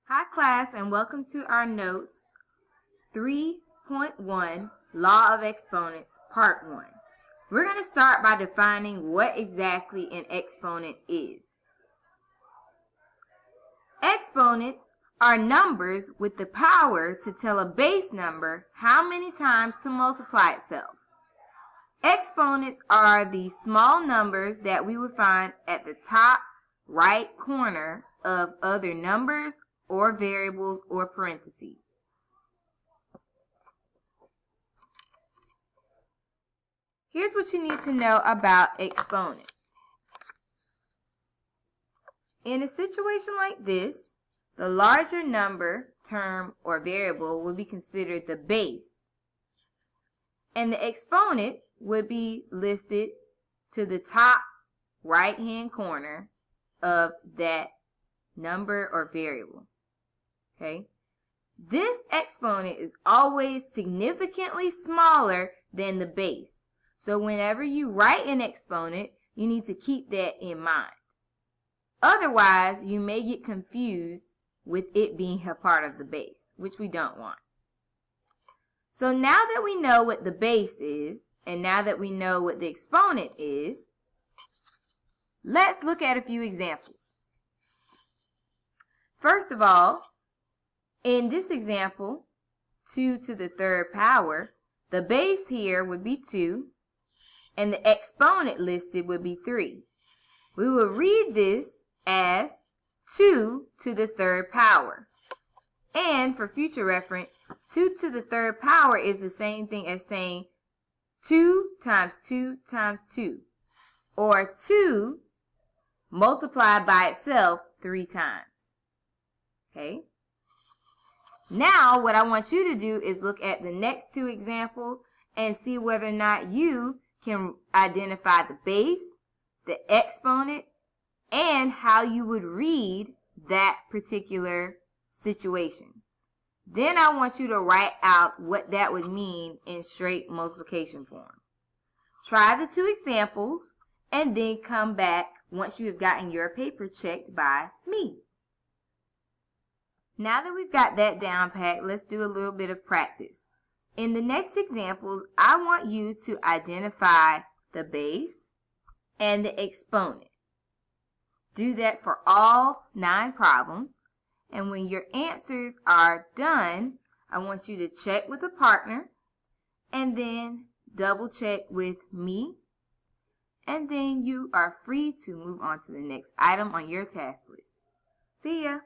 Hi class, and welcome to our notes 3.1 Law of Exponents Part 1. We're going to start by defining what exactly an exponent is. Exponents are numbers with the power to tell a base number how many times to multiply itself. Exponents are the small numbers that we would find at the top right corner of other numbers or variables or parentheses. Here's what you need to know about exponents. In a situation like this, the larger number, term, or variable would be considered the base, and the exponent would be listed to the top right-hand corner of that number or variable. Okay? This exponent is always significantly smaller than the base. So whenever you write an exponent, you need to keep that in mind. Otherwise, you may get confused with it being a part of the base, which we don't want. So now that we know what the base is, and now that we know what the exponent is, let's look at a few examples. First of all, in this example, 2 to the third power, the base here would be 2, and the exponent listed would be 3. We will read this as 2 to the third power. And for future reference, 2 to the third power is the same thing as saying 2 times 2 times 2, or 2 multiplied by itself 3 times. Okay? Now, what I want you to do is look at the next two examples and see whether or not you can identify the base, the exponent, and how you would read that particular situation. Then I want you to write out what that would mean in straight multiplication form. Try the two examples and then come back once you have gotten your paper checked by me. Now that we've got that down pat, let's do a little bit of practice. In the next examples, I want you to identify the base and the exponent. Do that for all 9 problems. And when your answers are done, I want you to check with a partner and then double check with me. And then you are free to move on to the next item on your task list. See ya!